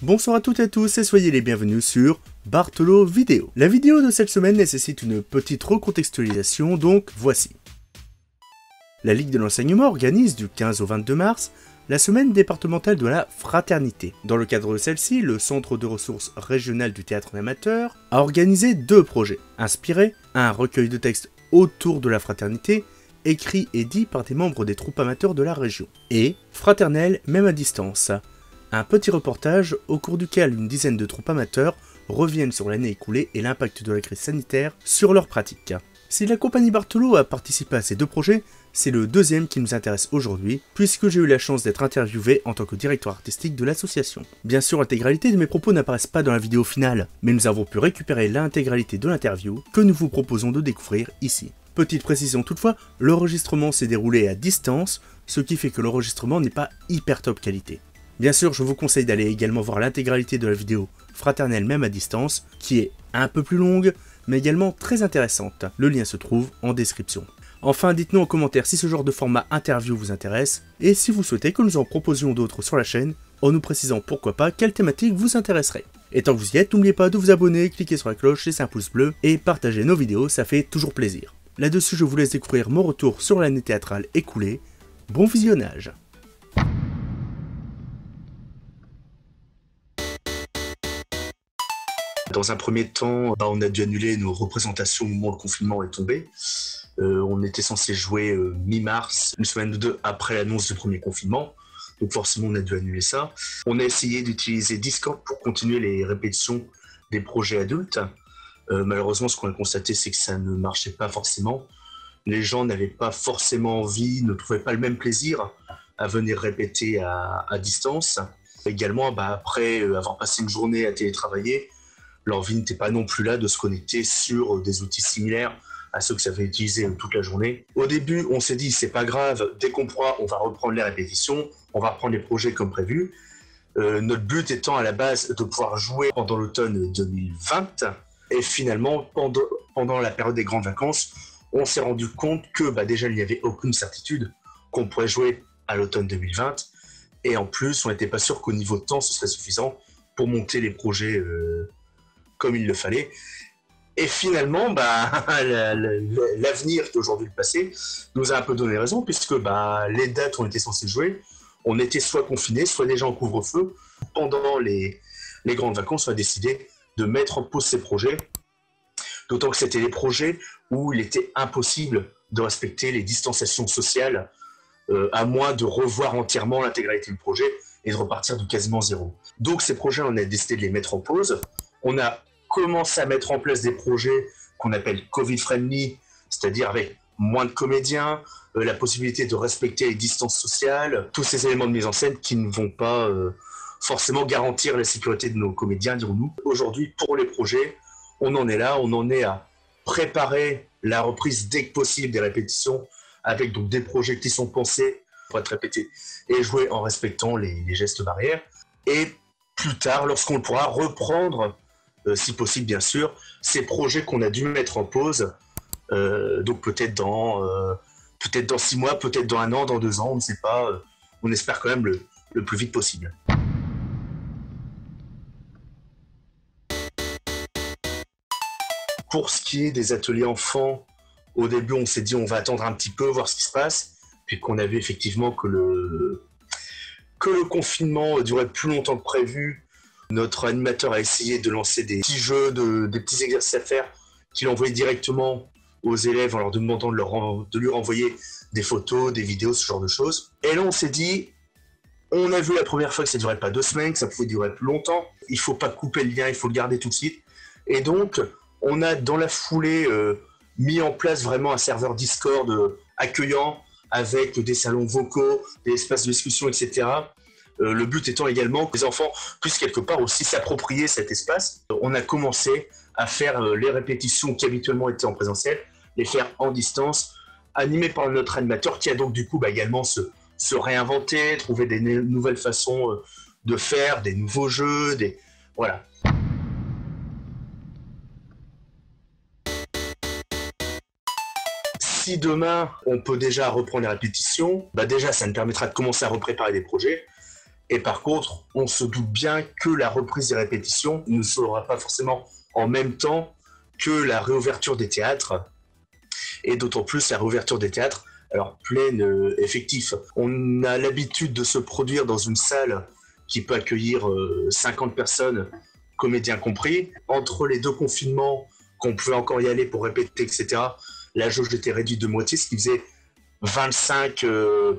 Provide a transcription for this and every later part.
Bonsoir à toutes et à tous et soyez les bienvenus sur Bartolo Vidéo. La vidéo de cette semaine nécessite une petite recontextualisation, donc voici. La Ligue de l'enseignement organise du 15 au 22 mars la semaine départementale de la fraternité. Dans le cadre de celle-ci, le Centre de ressources régional du théâtre amateur a organisé deux projets, inspirés, un recueil de textes autour de la fraternité, écrit et dit par des membres des troupes amateurs de la région, et Fraternelle même à distance, un petit reportage au cours duquel une dizaine de troupes amateurs reviennent sur l'année écoulée et l'impact de la crise sanitaire sur leurs pratiques. Si la compagnie Bartolo a participé à ces deux projets, c'est le deuxième qui nous intéresse aujourd'hui, puisque j'ai eu la chance d'être interviewé en tant que directeur artistique de l'association. Bien sûr, l'intégralité de mes propos n'apparaissent pas dans la vidéo finale, mais nous avons pu récupérer l'intégralité de l'interview que nous vous proposons de découvrir ici. Petite précision toutefois, l'enregistrement s'est déroulé à distance, ce qui fait que l'enregistrement n'est pas hyper top qualité. Bien sûr, je vous conseille d'aller également voir l'intégralité de la vidéo Fraternelle même à distance, qui est un peu plus longue, mais également très intéressante. Le lien se trouve en description. Enfin, dites-nous en commentaire si ce genre de format interview vous intéresse, et si vous souhaitez que nous en proposions d'autres sur la chaîne, en nous précisant pourquoi pas quelle thématique vous intéresserait. Et tant que vous y êtes, n'oubliez pas de vous abonner, cliquer sur la cloche, laisser un pouce bleu, et partager nos vidéos, ça fait toujours plaisir. Là-dessus, je vous laisse découvrir mon retour sur l'année théâtrale écoulée. Bon visionnage! Dans un premier temps, on a dû annuler nos représentations au moment où le confinement est tombé. On était censé jouer mi-mars, une semaine ou deux après l'annonce du premier confinement. Donc forcément, on a dû annuler ça. On a essayé d'utiliser Discord pour continuer les répétitions des projets adultes. Malheureusement, ce qu'on a constaté, c'est que ça ne marchait pas forcément. Les gens n'avaient pas forcément envie, ne trouvaient pas le même plaisir à venir répéter à distance. Également, après avoir passé une journée à télétravailler, l'envie n'était pas non plus là de se connecter sur des outils similaires à ceux que ça avait utilisé toute la journée. Au début, on s'est dit, c'est pas grave, dès qu'on pourra, on va reprendre les répétitions, on va reprendre les projets comme prévu. Notre but étant à la base de pouvoir jouer pendant l'automne 2020. Et finalement, pendant la période des grandes vacances, on s'est rendu compte que déjà, il n'y avait aucune certitude qu'on pourrait jouer à l'automne 2020. Et en plus, on n'était pas sûr qu'au niveau de temps, ce serait suffisant pour monter les projets comme il le fallait. Et finalement, l'avenir, qui est aujourd'hui le passé, nous a un peu donné raison, puisque les dates où on était censé jouer, on était soit confinés, soit déjà en couvre-feu. Pendant les grandes vacances, on a décidé de mettre en pause ces projets, d'autant que c'était des projets où il était impossible de respecter les distanciations sociales, à moins de revoir entièrement l'intégralité du projet et de repartir de quasiment zéro. Donc ces projets, on a décidé de les mettre en pause. On a commencé à mettre en place des projets qu'on appelle Covid-friendly, c'est-à-dire avec moins de comédiens, la possibilité de respecter les distances sociales, tous ces éléments de mise en scène qui ne vont pas forcément garantir la sécurité de nos comédiens, dirons-nous. Aujourd'hui, pour les projets, on en est là, on en est à préparer la reprise dès que possible des répétitions, avec donc des projets qui sont pensés pour être répétés et joués en respectant les gestes barrières. Et plus tard, lorsqu'on le pourra, reprendre, si possible bien sûr, ces projets qu'on a dû mettre en pause, donc peut-être dans 6 mois, peut-être dans 1 an, dans 2 ans, on ne sait pas, on espère quand même le plus vite possible. Pour ce qui est des ateliers enfants, au début on s'est dit on va attendre un petit peu, voir ce qui se passe, puis qu'on a vu effectivement que le confinement durait plus longtemps que prévu. Notre animateur a essayé de lancer des petits jeux, des petits exercices à faire qu'il envoyait directement aux élèves en leur demandant de lui renvoyer des photos, des vidéos, ce genre de choses. Et là, on s'est dit, on a vu la première fois que ça ne durait pas 2 semaines, que ça pouvait durer plus longtemps. Il ne faut pas couper le lien, il faut le garder tout de suite. Et donc, on a dans la foulée mis en place vraiment un serveur Discord accueillant avec des salons vocaux, des espaces de discussion, etc. Le but étant également que les enfants puissent quelque part aussi s'approprier cet espace. On a commencé à faire les répétitions qui habituellement étaient en présentiel, les faire en distance, animées par notre animateur qui a donc du coup également se réinventer, trouver des nouvelles façons de faire, des nouveaux jeux, voilà. Si demain on peut déjà reprendre les répétitions, déjà ça nous permettra de commencer à repréparer des projets. Et par contre, on se doute bien que la reprise des répétitions ne sera pas forcément en même temps que la réouverture des théâtres. Et d'autant plus la réouverture des théâtres, alors pleine effectif. On a l'habitude de se produire dans une salle qui peut accueillir 50 personnes, comédiens compris. Entre les deux confinements, qu'on pouvait encore y aller pour répéter, etc., la jauge était réduite de moitié, ce qui faisait 25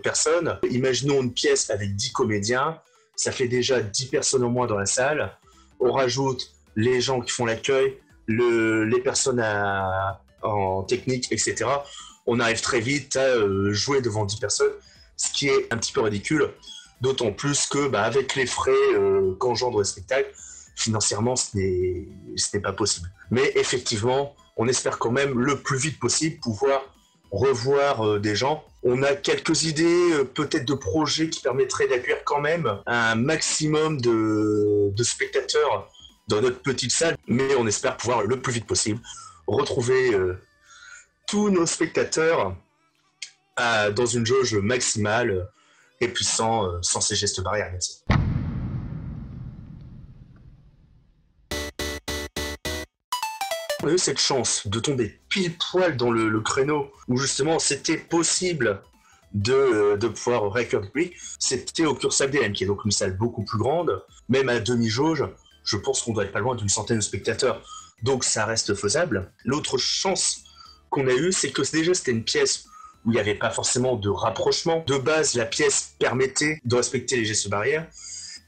personnes. Imaginons une pièce avec 10 comédiens, ça fait déjà 10 personnes en moins dans la salle. On rajoute les gens qui font l'accueil, les personnes en technique, etc. On arrive très vite à jouer devant 10 personnes, ce qui est un petit peu ridicule, d'autant plus que avec les frais qu'engendre le spectacle, financièrement, ce n'est pas possible. Mais effectivement, on espère quand même le plus vite possible pouvoir revoir des gens. On a quelques idées, peut-être de projets qui permettraient d'accueillir quand même un maximum de spectateurs dans notre petite salle, mais on espère pouvoir le plus vite possible retrouver tous nos spectateurs dans une jauge maximale et puis sans ces gestes barrières, bien sûr. On a eu cette chance de tomber pile poil dans le créneau où justement c'était possible de pouvoir réaccueillir le public. C'était au Cursal DN, qui est donc une salle beaucoup plus grande, même à demi-jauge. Je pense qu'on doit être pas loin d'une centaine de spectateurs, donc ça reste faisable. L'autre chance qu'on a eue, c'est que déjà c'était une pièce où il n'y avait pas forcément de rapprochement. De base, la pièce permettait de respecter les gestes barrières,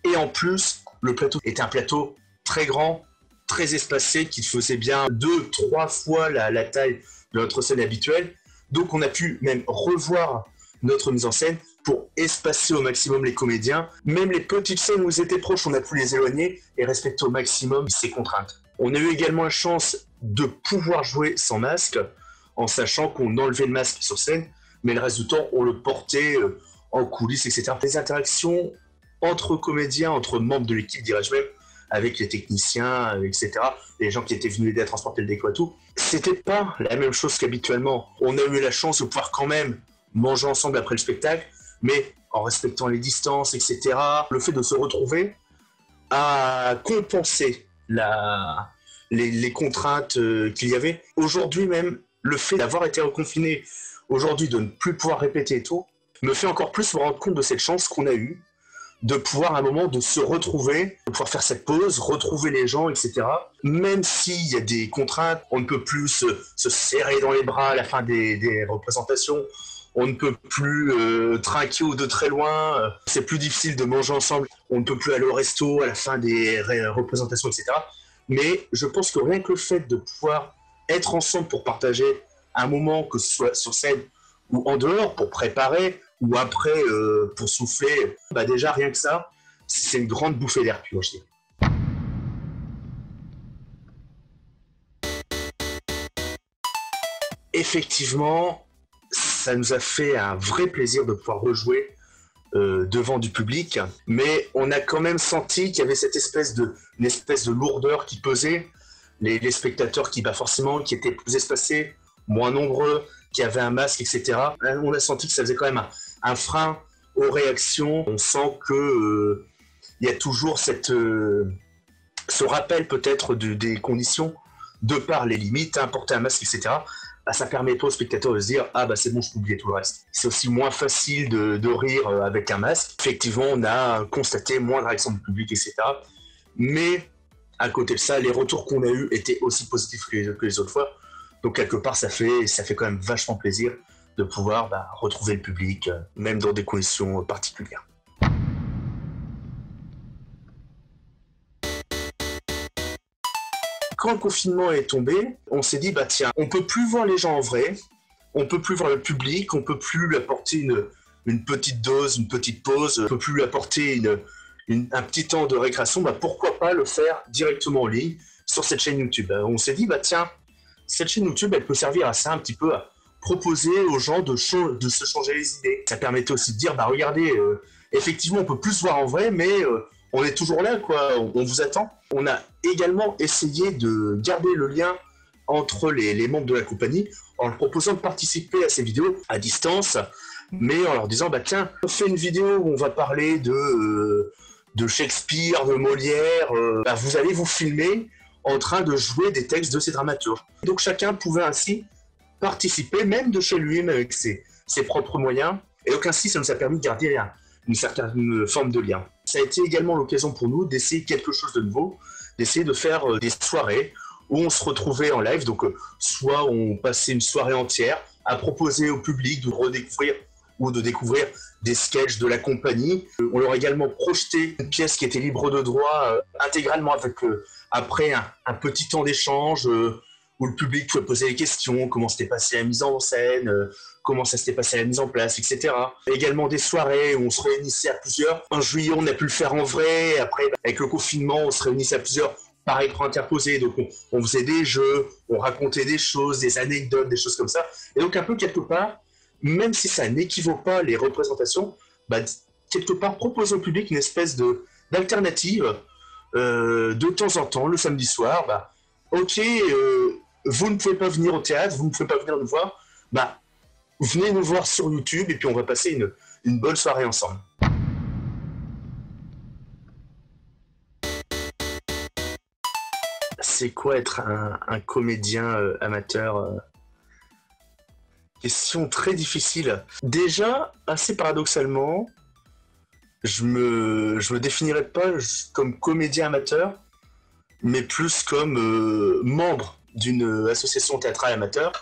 et en plus, le plateau était un plateau très grand, très espacé, qui faisait bien 2-3 fois la taille de notre scène habituelle. Donc on a pu même revoir notre mise en scène pour espacer au maximum les comédiens. Même les petites scènes où ils étaient proches, on a pu les éloigner et respecter au maximum ces contraintes. On a eu également la chance de pouvoir jouer sans masque, en sachant qu'on enlevait le masque sur scène, mais le reste du temps, on le portait en coulisses, etc. Les interactions entre comédiens, entre membres de l'équipe, dirais-je même, avec les techniciens, etc., les gens qui étaient venus aider à transporter le décor et tout, c'était pas la même chose qu'habituellement. On a eu la chance de pouvoir quand même manger ensemble après le spectacle, mais en respectant les distances, etc. Le fait de se retrouver a compensé les contraintes qu'il y avait. Aujourd'hui même, le fait d'avoir été reconfiné, aujourd'hui de ne plus pouvoir répéter et tout, me fait encore plus me rendre compte de cette chance qu'on a eue, de pouvoir à un moment de se retrouver, de pouvoir faire cette pause, retrouver les gens, etc. Même s'il y a des contraintes, on ne peut plus se serrer dans les bras à la fin des représentations, on ne peut plus trinquer ou de très loin, c'est plus difficile de manger ensemble, on ne peut plus aller au resto à la fin des représentations, etc. Mais je pense que rien que le fait de pouvoir être ensemble pour partager un moment, que ce soit sur scène ou en dehors, pour préparer, ou après pour souffler, déjà rien que ça, c'est une grande bouffée d'air pur, je dirais. Effectivement, ça nous a fait un vrai plaisir de pouvoir rejouer devant du public, mais on a quand même senti qu'il y avait une espèce de lourdeur qui pesait. Les spectateurs qui qui étaient plus espacés, moins nombreux, qui avaient un masque, etc. On a senti que ça faisait quand même un frein aux réactions. On sent que il y a toujours ce rappel peut-être des conditions de par les limites, porter un masque, etc. Ça permet pas aux spectateurs de se dire c'est bon, je peux oublier tout le reste. C'est aussi moins facile de rire avec un masque. Effectivement, on a constaté moins de réactions du public, etc. Mais à côté de ça, les retours qu'on a eus étaient aussi positifs que les autres fois. Donc quelque part, ça fait quand même vachement plaisir de pouvoir retrouver le public, même dans des conditions particulières. Quand le confinement est tombé, on s'est dit, tiens, on peut plus voir les gens en vrai, on peut plus voir le public, on peut plus lui apporter une petite dose, une petite pause, on peut plus lui apporter un petit temps de récréation, pourquoi pas le faire directement en ligne sur cette chaîne YouTube. On s'est dit, tiens, cette chaîne YouTube, elle peut servir à ça un petit peu, à proposer aux gens de se changer les idées. Ça permettait aussi de dire, regardez, effectivement, on peut plus se voir en vrai, mais on est toujours là, quoi, on vous attend. On a également essayé de garder le lien entre les membres de la compagnie en leur proposant de participer à ces vidéos à distance, mais en leur disant, bah tiens, on fait une vidéo où on va parler de Shakespeare, de Molière, bah, vous allez vous filmer en train de jouer des textes de ces dramaturges. Donc chacun pouvait ainsi participer, même de chez lui, même avec ses propres moyens, et donc ainsi ça nous a permis de garder une certaine forme de lien. Ça a été également l'occasion pour nous d'essayer quelque chose de nouveau, d'essayer de faire des soirées où on se retrouvait en live, donc soit on passait une soirée entière à proposer au public de redécouvrir ou de découvrir des sketchs de la compagnie. On leur a également projeté une pièce qui était libre de droit intégralement avec après un petit temps d'échange où le public pouvait poser des questions, comment s'était passée la mise en scène, comment ça s'était passé la mise en place, etc. Également des soirées où on se réunissait à plusieurs. En juillet, on a pu le faire en vrai. Après, avec le confinement, on se réunissait à plusieurs par écran interposé. Donc, on faisait des jeux, on racontait des choses, des anecdotes, des choses comme ça. Et donc, un peu quelque part, même si ça n'équivaut pas les représentations, bah, quelque part, proposer au public une espèce d'alternative de temps en temps, le samedi soir. Bah, ok, vous ne pouvez pas venir au théâtre, vous ne pouvez pas venir nous voir, bah, venez nous voir sur YouTube et puis on va passer une bonne soirée ensemble. C'est quoi être un comédien amateur Question très difficile. Déjà, assez paradoxalement, je me définirais pas comme comédien amateur, mais plus comme membre d'une association théâtrale amateur.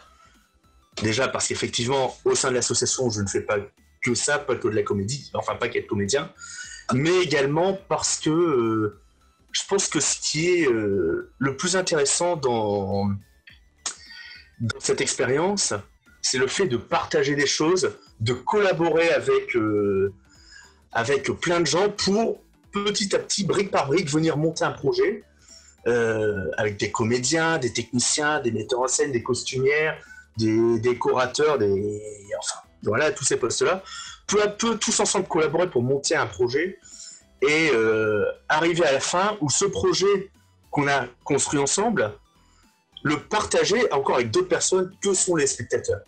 Déjà parce qu'effectivement, au sein de l'association, je ne fais pas que ça, pas que de la comédie, enfin pas qu'être comédien, mais également parce que je pense que ce qui est le plus intéressant dans cette expérience, c'est le fait de partager des choses, de collaborer avec plein de gens pour petit à petit, brique par brique, venir monter un projet avec des comédiens, des techniciens, des metteurs en scène, des costumières, des décorateurs, enfin, voilà, tous ces postes-là. Peu à peu, tous ensemble collaborer pour monter un projet et arriver à la fin où ce projet qu'on a construit ensemble, le partager encore avec d'autres personnes que sont les spectateurs.